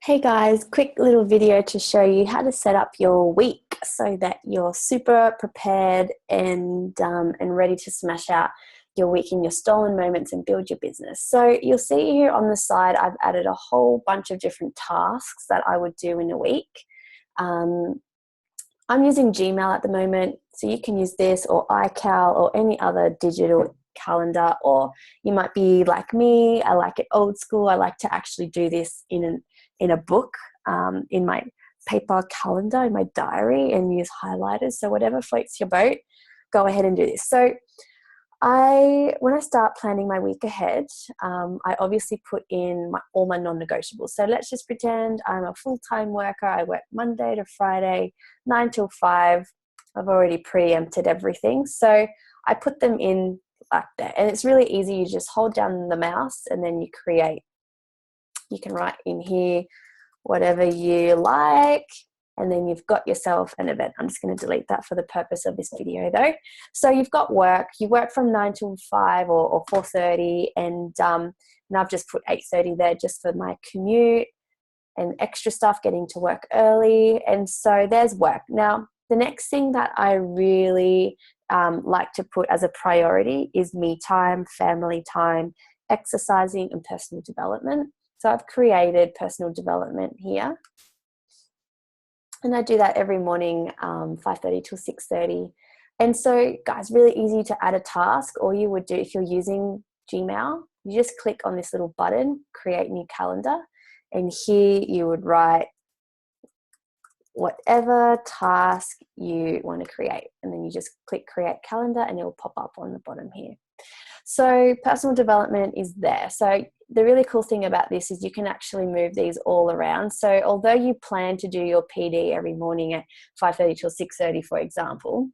Hey guys, quick little video to show you how to set up your week so that you're super prepared and ready to smash out your week in your stolen moments and build your business. So you'll see here on the side, I've added a whole bunch of different tasks that I would do in a week. I'm using Gmail at the moment, so you can use this or iCal or any other digital calendar, or you might be like me. I like it old school. I like to actually do this in a book, in my paper calendar, in my diary, and use highlighters. So whatever floats your boat, go ahead and do this. So when I start planning my week ahead, I obviously put in all my non-negotiables. So let's just pretend I'm a full-time worker. I work Monday to Friday, 9 till 5. I've already preempted everything. So I put them in like that. And it's really easy. You just hold down the mouse and then you create. You can write in here whatever you like, and then you've got yourself an event. I'm just going to delete that for the purpose of this video though. So you've got work. You work from 9 till 5 or 4:30, and I've just put 8:30 there just for my commute and extra stuff, getting to work early. And so there's work. Now, the next thing that I really like to put as a priority is me time, family time, exercising, and personal development. So I've created personal development here. And I do that every morning, 5:30 till 6:30. And so, guys, really easy to add a task. All you would do if you're using Gmail, you just click on this little button, create new calendar. And here you would write whatever task you want to create. And then you just click create calendar and it will pop up on the bottom here. So personal development is there. So the really cool thing about this is you can actually move these all around. So although you plan to do your PD every morning at 5:30 till 6:30, for example,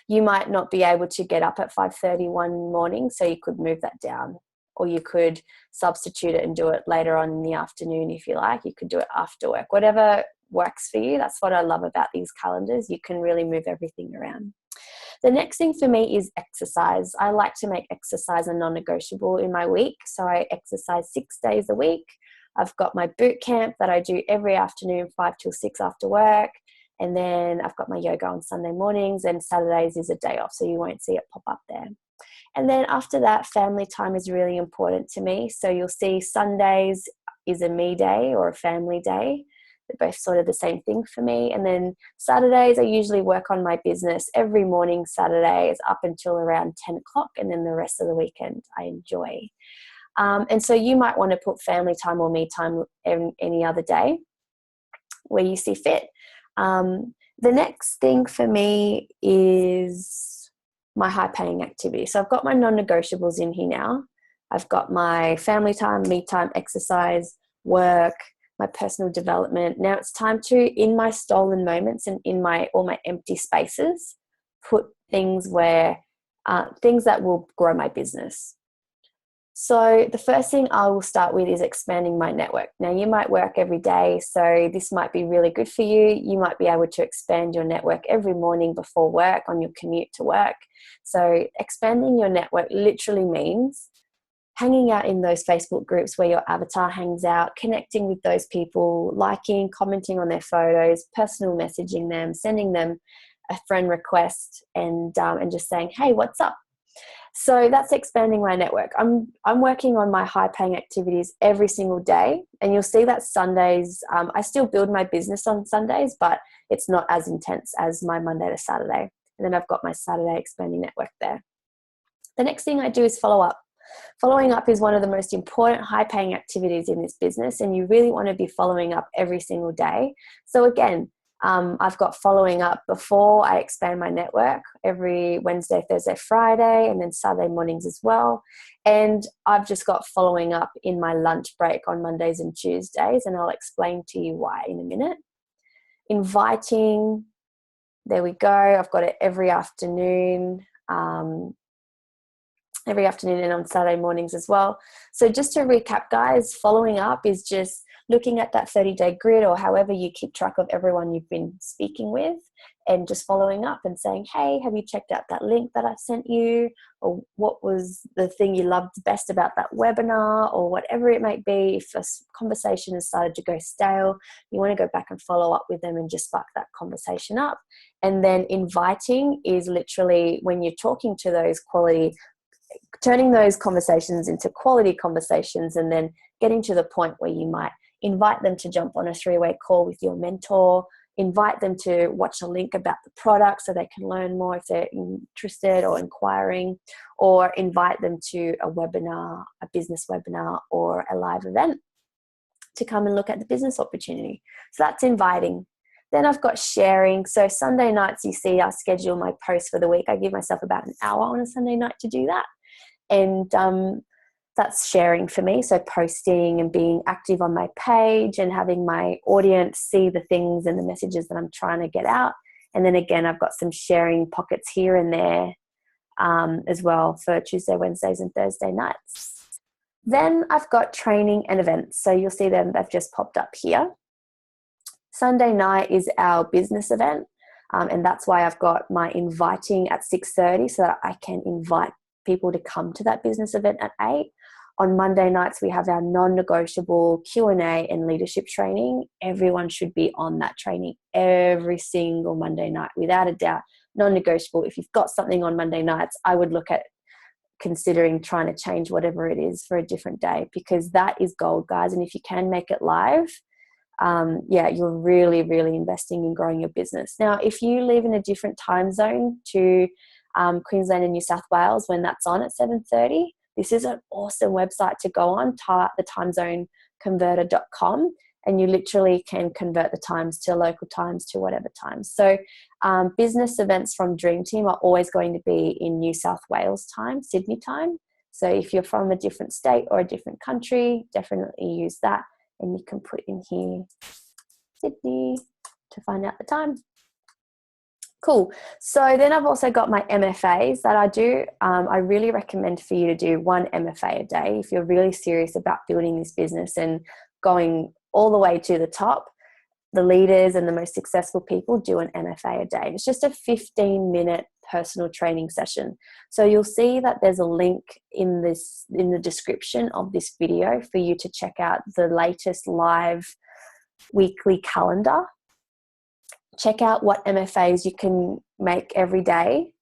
you might not be able to get up at 5:30 one morning, so you could move that down, or you could substitute it and do it later on in the afternoon if you like. You could do it after work, whatever works for you. That's what I love about these calendars. You can really move everything around. The next thing for me is exercise. I like to make exercise a non-negotiable in my week. So I exercise 6 days a week. I've got my boot camp that I do every afternoon, 5 till 6 after work. And then I've got my yoga on Sunday mornings, and Saturdays is a day off, so you won't see it pop up there. And then after that, family time is really important to me. So you'll see Sundays is a me day or a family day. They're both sort of the same thing for me. And then Saturdays, I usually work on my business every morning, Saturdays up until around 10 o'clock. And then the rest of the weekend I enjoy. And so you might want to put family time or me time any other day where you see fit. The next thing for me is my high paying activity. So I've got my non-negotiables in here now. I've got my family time, me time, exercise, work, my personal development. Now it's time to, in my stolen moments and in all my empty spaces, put things things that will grow my business. So the first thing I will start with is expanding my network. Now you might work every day, so this might be really good for you. You might be able to expand your network every morning before work on your commute to work. So expanding your network literally means hanging out in those Facebook groups where your avatar hangs out, connecting with those people, liking, commenting on their photos, personal messaging them, sending them a friend request, and just saying, hey, what's up? So that's expanding my network. I'm working on my high paying activities every single day, and you'll see that Sundays, I still build my business on Sundays, but it's not as intense as my Monday to Saturday. And then I've got my Saturday expanding network there. The next thing I do is follow up. Following up is one of the most important high paying activities in this business, and you really want to be following up every single day. So again, I've got following up before I expand my network every Wednesday, Thursday, Friday, and then Saturday mornings as well. And I've just got following up in my lunch break on Mondays and Tuesdays, and I'll explain to you why in a minute. Inviting, there we go. I've got it every afternoon and on Saturday mornings as well. So just to recap, guys, following up is just looking at that 30-day grid, or however you keep track of everyone you've been speaking with, and just following up and saying, hey, have you checked out that link that I sent you? Or what was the thing you loved best about that webinar, or whatever it might be. If a conversation has started to go stale, you want to go back and follow up with them and just spark that conversation up. And then inviting is literally when you're talking to those quality, turning those conversations into quality conversations, and then getting to the point where you might invite them to jump on a 3-way call with your mentor, invite them to watch a link about the product so they can learn more if they're interested or inquiring, or invite them to a webinar, a business webinar, or a live event to come and look at the business opportunity. So that's inviting. Then I've got sharing. So Sunday nights, you see, I schedule my posts for the week. I give myself about an hour on a Sunday night to do that. And that's sharing for me. So posting and being active on my page and having my audience see the things and the messages that I'm trying to get out. And then again, I've got some sharing pockets here and there as well for Tuesday, Wednesdays, and Thursday nights. Then I've got training and events. So you'll see them, they've just popped up here. Sunday night is our business event. And that's why I've got my inviting at 6:30 so that I can invite people to come to that business event at 8. On Monday nights, we have our non-negotiable Q&A and leadership training. Everyone should be on that training every single Monday night, without a doubt. Non-negotiable. If you've got something on Monday nights, I would look at considering trying to change whatever it is for a different day, because that is gold, guys. And if you can make it live, you're really, really investing in growing your business. Now, if you live in a different time zone to Queensland and New South Wales when that's on at 7:30, this is an awesome website to go on, thetimezoneconverter.com, and you literally can convert the times to local times to whatever times. So business events from Dream Team are always going to be in New South Wales time, Sydney time. So if you're from a different state or a different country, definitely use that. And you can put in here Sydney to find out the time. Cool. So then I've also got my MFAs that I do. I really recommend for you to do one MFA a day if you're really serious about building this business and going all the way to the top. The leaders and the most successful people do an MFA a day. It's just a 15-minute personal training session. So you'll see that there's a link in the description of this video for you to check out the latest live weekly calendar. Check out what MFAs you can make every day.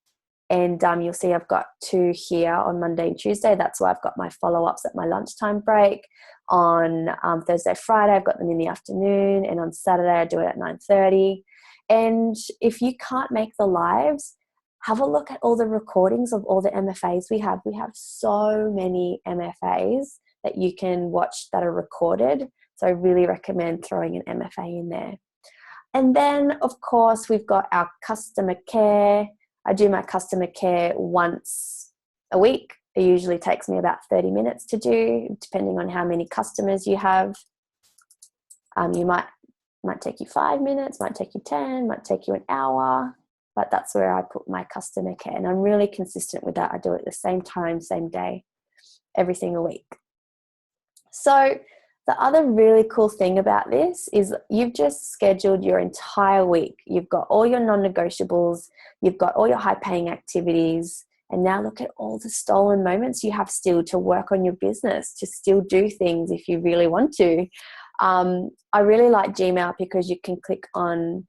And you'll see I've got 2 here on Monday and Tuesday. That's why I've got my follow-ups at my lunchtime break. On Thursday, Friday, I've got them in the afternoon. And on Saturday, I do it at 9:30. And if you can't make the lives, have a look at all the recordings of all the MFAs we have. We have so many MFAs that you can watch that are recorded. So I really recommend throwing an MFA in there. And then, of course, we've got our customer care. I do my customer care once a week. It usually takes me about 30 minutes to do, depending on how many customers you have. You might take you 5 minutes, might take you 10, might take you an hour, but that's where I put my customer care. And I'm really consistent with that. I do it at the same time, same day, every single week. So the other really cool thing about this is you've just scheduled your entire week. You've got all your non-negotiables, you've got all your high-paying activities, and now look at all the stolen moments you have still to work on your business, to still do things if you really want to. I really like Gmail because you can click on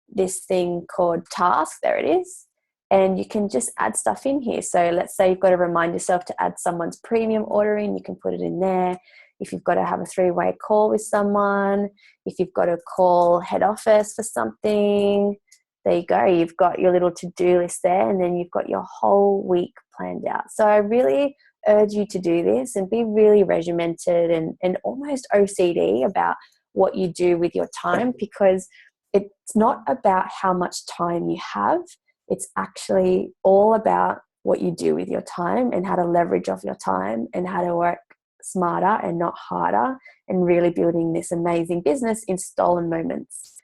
this thing called Task. There it is. And you can just add stuff in here. So let's say you've got to remind yourself to add someone's premium order in, you can put it in there. If you've got to have a 3-way call with someone, if you've got to call head office for something, there you go. You've got your little to-do list there, and then you've got your whole week planned out. So I really urge you to do this and be really regimented and almost OCD about what you do with your time, because it's not about how much time you have. It's actually all about what you do with your time and how to leverage off your time and how to work smarter and not harder, and really building this amazing business in stolen moments.